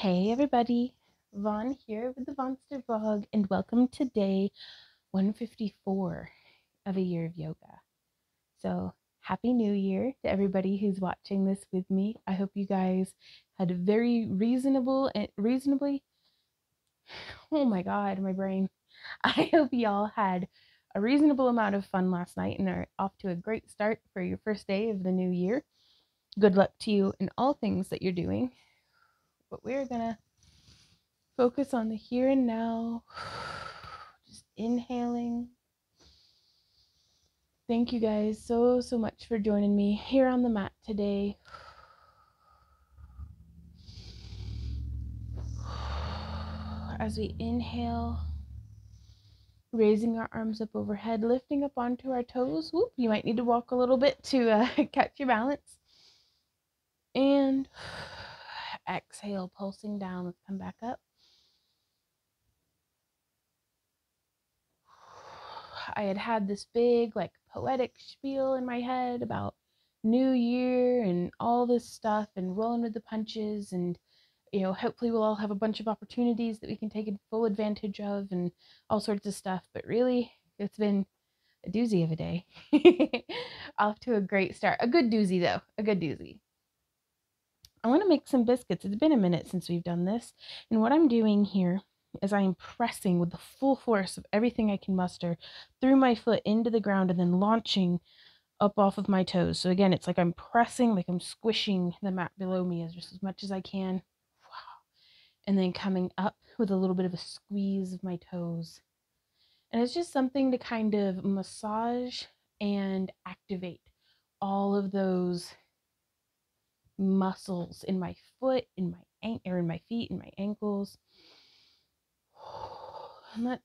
Hey everybody, Vaughn here with the Vonster vlog, and welcome to day 154 of a year of yoga. So happy new year to everybody who's watching this with me. I hope you guys had a very reasonably, oh my god, my brain. I hope y'all had a reasonable amount of fun last night and are off to a great start for your first day of the new year. Good luck to you in all things that you're doing. But we're gonna focus on the here and now. Just inhaling. Thank you guys so much for joining me here on the mat today. As we inhale, raising our arms up overhead, lifting up onto our toes. Whoop, you might need to walk a little bit to catch your balance. And exhale, pulsing down. Let's come back up. I had this big, poetic spiel in my head about New Year and all this stuff and rolling with the punches, and hopefully we'll all have a bunch of opportunities that we can take full advantage of and all sorts of stuff. But really, it's been a doozy of a day. Off to a great start. A good doozy, though. A good doozy. I want to make some biscuits. It's been a minute since we've done this. And what I'm doing here is I am pressing with the full force of everything I can muster through my foot into the ground and then launching up off of my toes. So again, it's like I'm pressing, like I'm squishing the mat below me as much as I can. Wow. And then coming up with a little bit of a squeeze of my toes. And it's just something to kind of massage and activate all of those muscles in my foot, in my feet, in my ankles. And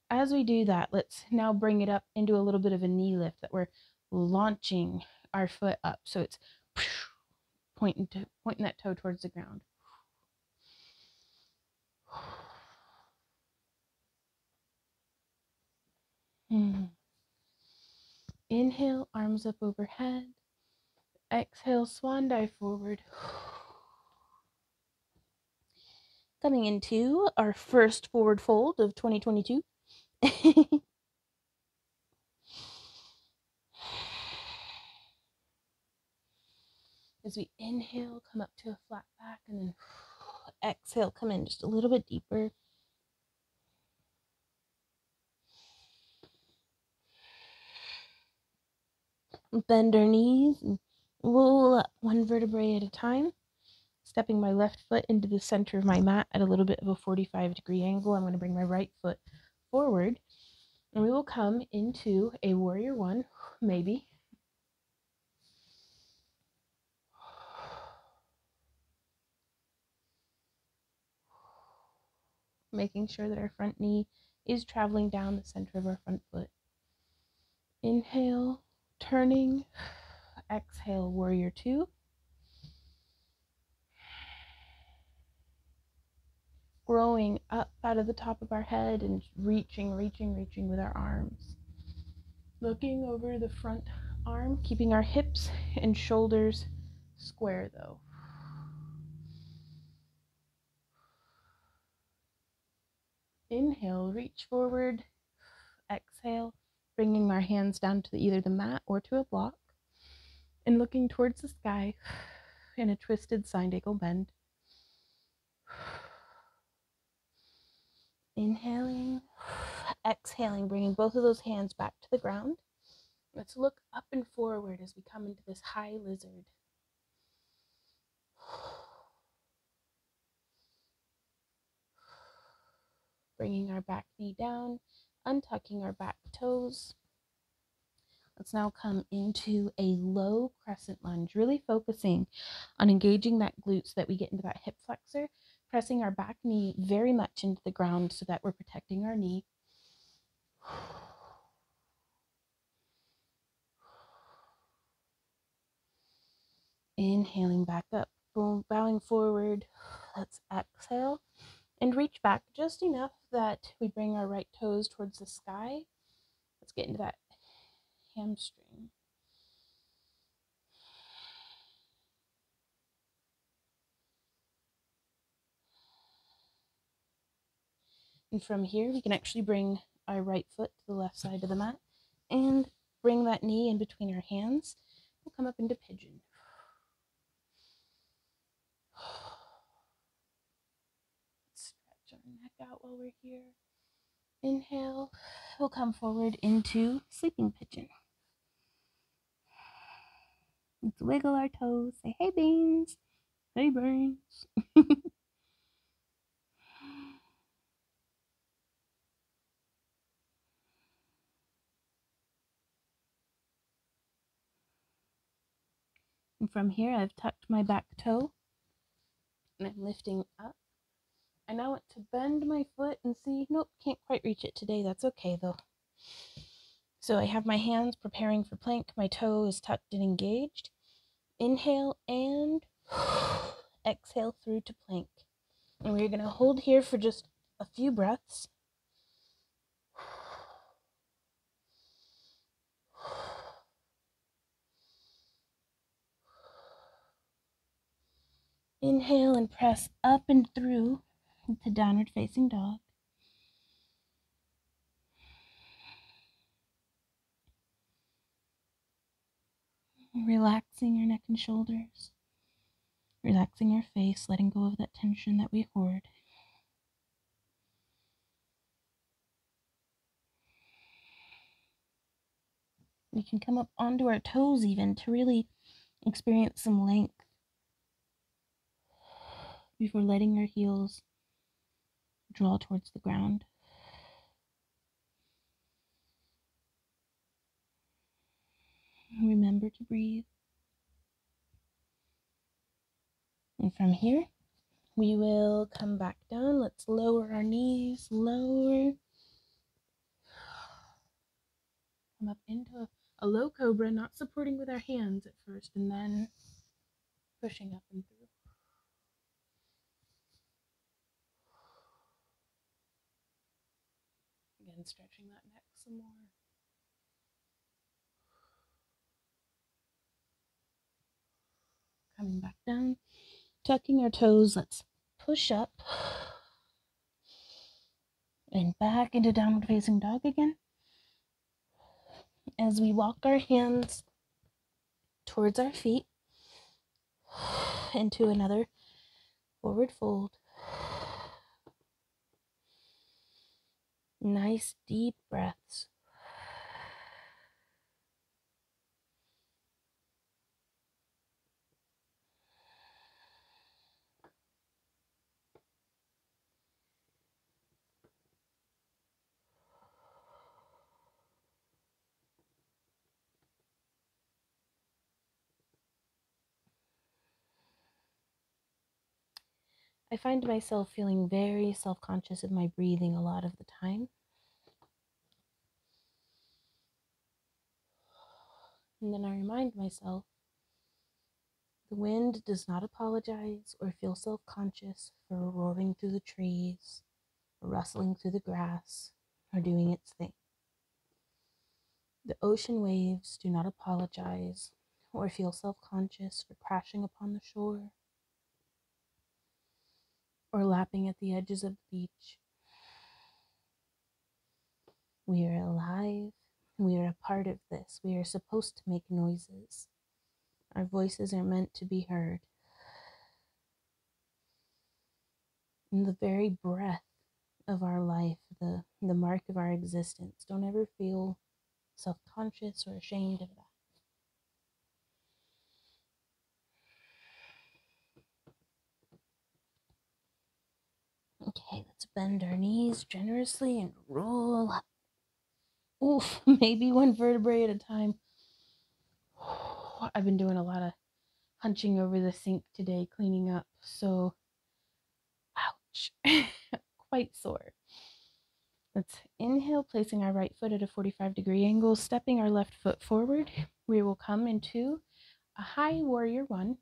as we do that, let's now bring it up into a little bit of a knee lift, that we're launching our foot up. So it's pointing that toe towards the ground. Inhale, arms up overhead. Exhale, swan dive forward. Coming into our first forward fold of 2022. As we inhale, come up to a flat back, and then exhale, come in just a little bit deeper. Bend our knees and roll up one vertebrae at a time. Stepping my left foot into the center of my mat at a little bit of a 45-degree angle. I'm going to bring my right foot forward, and we will come into a warrior one, maybe. Making sure that our front knee is traveling down the center of our front foot. Inhale, turning. Exhale, warrior two. Growing up out of the top of our head and reaching with our arms. Looking over the front arm, keeping our hips and shoulders square though. Inhale, reach forward. Exhale, bringing our hands down to either the mat or to a block, and looking towards the sky in a twisted side angle bend. Inhaling, exhaling, bringing both of those hands back to the ground. Let's look up and forward as we come into this high lizard. Bringing our back knee down, untucking our back toes. Let's now come into a low crescent lunge, really focusing on engaging that glute so that we get into that hip flexor, pressing our back knee very much into the ground so that we're protecting our knee. Inhaling back up, bowing forward. Let's exhale and reach back just enough that we bring our right toes towards the sky. Let's get into that hamstring. And from here, we can actually bring our right foot to the left side of the mat and bring that knee in between our hands. We'll come up into pigeon. Stretch our neck out while we're here. Inhale, we'll come forward into sleeping pigeon. Let's wiggle our toes. Say, hey, beans. Hey, brains. And from here, I've tucked my back toe and I'm lifting up. I now want to bend my foot and see, nope, can't quite reach it today. That's okay though. So I have my hands preparing for plank. My toe is tucked and engaged. Inhale and exhale through to plank. And we're going to hold here for just a few breaths. Inhale and press up and through to downward facing dog. Relaxing your neck and shoulders. Relaxing our face, letting go of that tension that we hoard. We can come up onto our toes even to really experience some length before letting our heels draw towards the ground. Remember to breathe. And from here, we will come back down. Let's lower our knees, lower. Come up into a low cobra, not supporting with our hands at first, and then pushing up and through. Again, stretching that neck some more. Coming back down, tucking our toes. Let's push up and back into downward facing dog again. As we walk our hands towards our feet into another forward fold. Nice deep breaths. I find myself feeling very self-conscious of my breathing a lot of the time. And then I remind myself, the wind does not apologize or feel self-conscious for roaring through the trees, or rustling through the grass, or doing its thing. The ocean waves do not apologize or feel self-conscious for crashing upon the shore, or lapping at the edges of the beach. We are alive. We are a part of this. We are supposed to make noises. Our voices are meant to be heard. And the very breath of our life, the mark of our existence, don't ever feel self-conscious or ashamed of that. Okay, let's bend our knees generously and roll up. Oof, maybe one vertebrae at a time. I've been doing a lot of hunching over the sink today, cleaning up, so ouch, quite sore. Let's inhale, placing our right foot at a 45-degree angle, stepping our left foot forward. We will come into a high warrior one.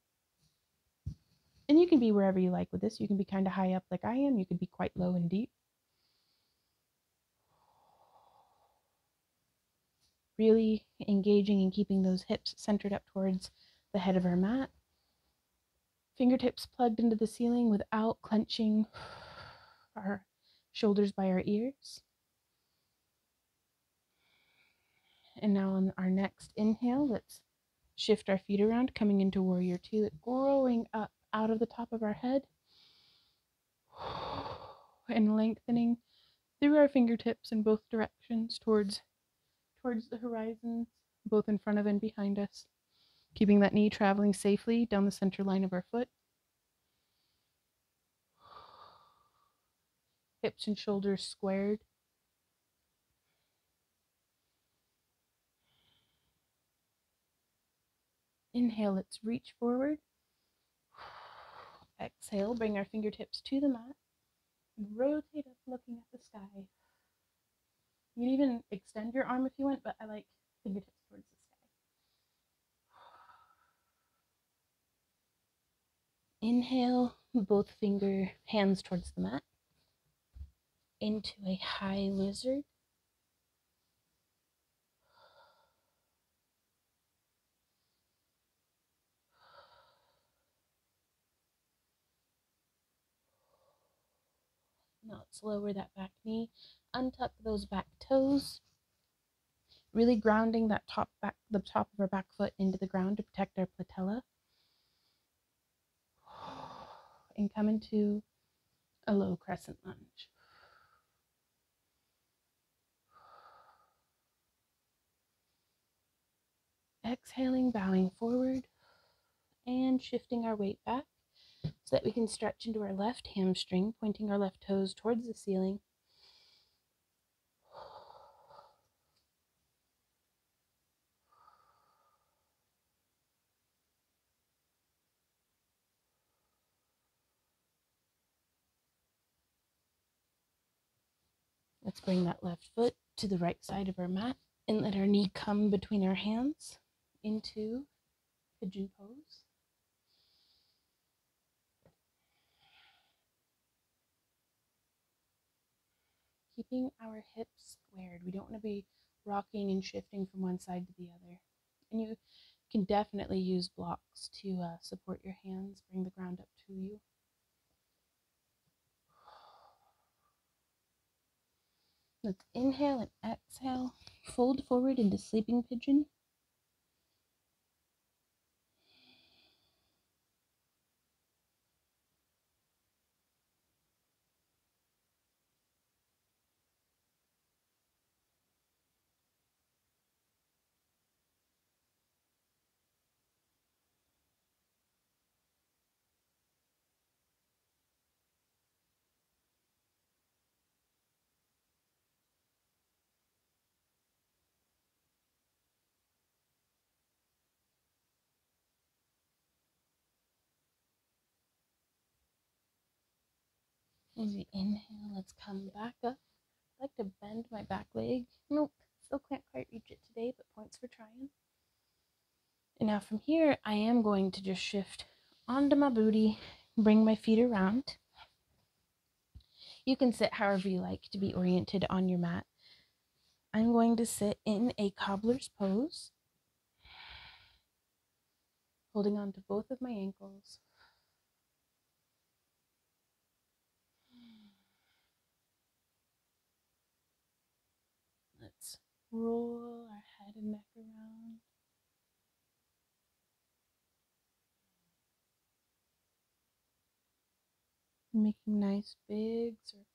And you can be wherever you like with this. You can be kind of high up like I am. You could be quite low and deep. Really engaging and keeping those hips centered up towards the head of our mat. Fingertips plugged into the ceiling without clenching our shoulders by our ears. And now on our next inhale, let's shift our feet around, coming into warrior two, growing up out of the top of our head and lengthening through our fingertips in both directions towards the horizons, both in front of and behind us, keeping that knee traveling safely down the center line of our foot. Hips and shoulders squared. Inhale, let's reach forward. Exhale, bring our fingertips to the mat and rotate up looking at the sky. You can even extend your arm if you want, but I like fingertips towards the sky. Inhale, both hands towards the mat, into a high lizard. Now let's lower that back knee, untuck those back toes, really grounding the top of our back foot into the ground to protect our patella. And come into a low crescent lunge. Exhaling, bowing forward and shifting our weight back so that we can stretch into our left hamstring, pointing our left toes towards the ceiling. Let's bring that left foot to the right side of our mat and let our knee come between our hands into pigeon pose. Keeping our hips squared. We don't want to be rocking and shifting from one side to the other. And you can definitely use blocks to support your hands, bring the ground up to you. Let's inhale and exhale. Fold forward into sleeping pigeon. As we inhale, let's come back up. I like to bend my back leg. Nope, still can't quite reach it today, but points for trying. And now from here, I am going to just shift onto my booty, bring my feet around. You can sit however you like to be oriented on your mat. I'm going to sit in a cobbler's pose, holding on to both of my ankles. Let's roll our head and neck around. Making nice big circles.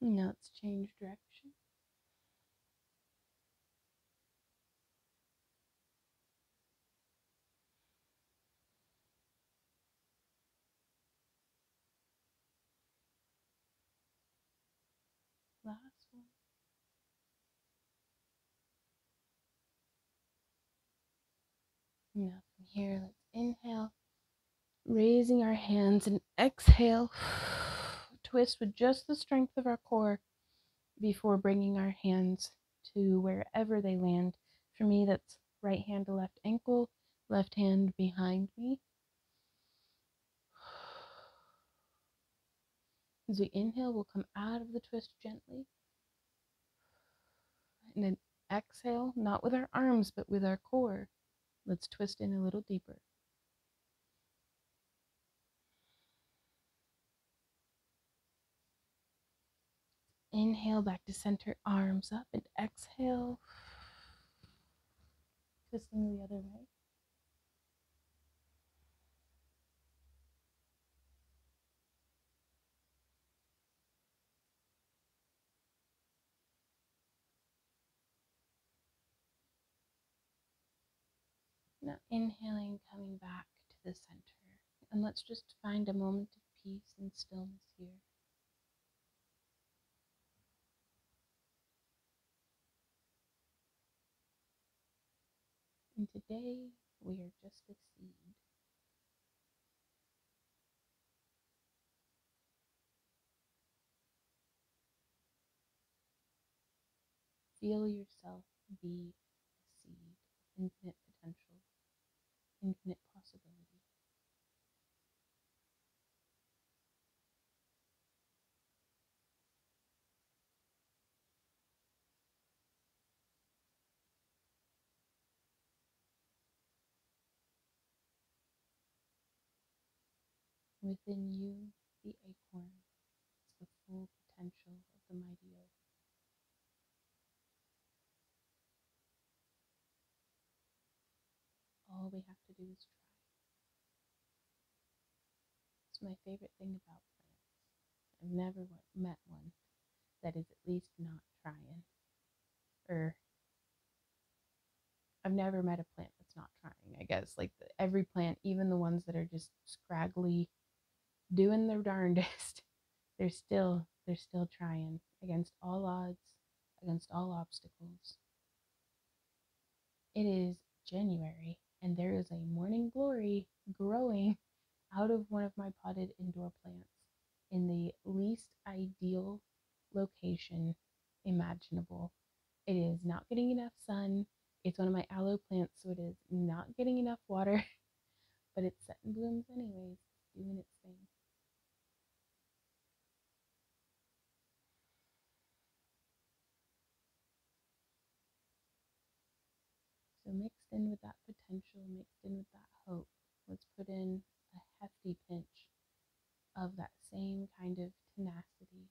Now let's change direction. Last one. Now from here, let's inhale, raising our hands, and exhale. Twist with just the strength of our core before bringing our hands to wherever they land. For me, that's right hand to left ankle, left hand behind me. As we inhale, we'll come out of the twist gently. And then exhale, not with our arms, but with our core. Let's twist in a little deeper. Inhale back to center, arms up, and exhale, twisting the other way. Now inhaling, coming back to the center. And let's just find a moment of peace and stillness here. And today we are just a seed. Feel yourself be a seed, infinite potential, infinite possibility. Within you, the acorn, is the full potential of the mighty oak. All we have to do is try. It's my favorite thing about plants. I've never met one that is at least not trying. Or I've never met a plant that's not trying, I guess. Like every plant, even the ones that are just scraggly, doing their darndest, they're still trying against all odds, against all obstacles. It is January, and there is a morning glory growing out of one of my potted indoor plants in the least ideal location imaginable. It is not getting enough sun. It's one of my aloe plants, so it is not getting enough water, but it's setting blooms anyways, doing its thing. So mixed in with that potential, mixed in with that hope, let's put in a hefty pinch of that same kind of tenacity.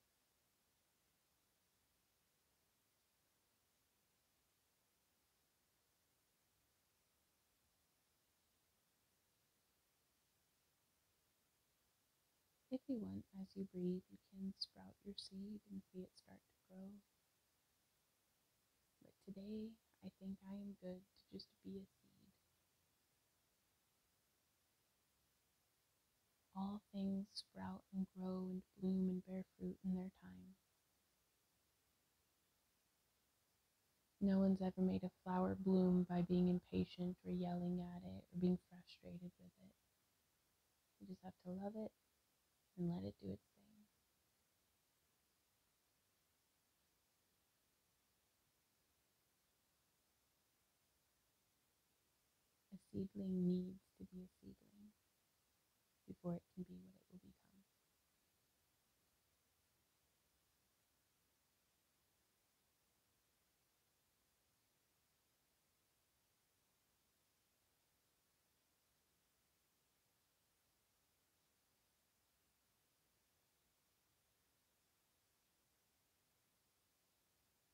If you want, as you breathe, you can sprout your seed and see it start to grow. But today, I think I am good to just be a seed. All things sprout and grow and bloom and bear fruit in their time. No one's ever made a flower bloom by being impatient or yelling at it or being frustrated with it. You just have to love it and let it do its thing. A seedling needs to be a seedling before it can be what it will become.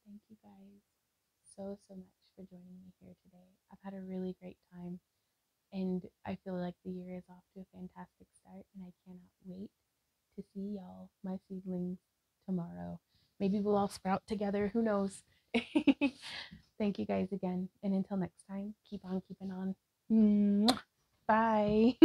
Thank you guys so much for joining me here today. I've had a really great time, and I feel like the year is off to a fantastic start, and I cannot wait to see y'all, my seedlings, tomorrow. Maybe we'll all sprout together. Who knows? Thank you guys again. And until next time, keep on keeping on. Bye.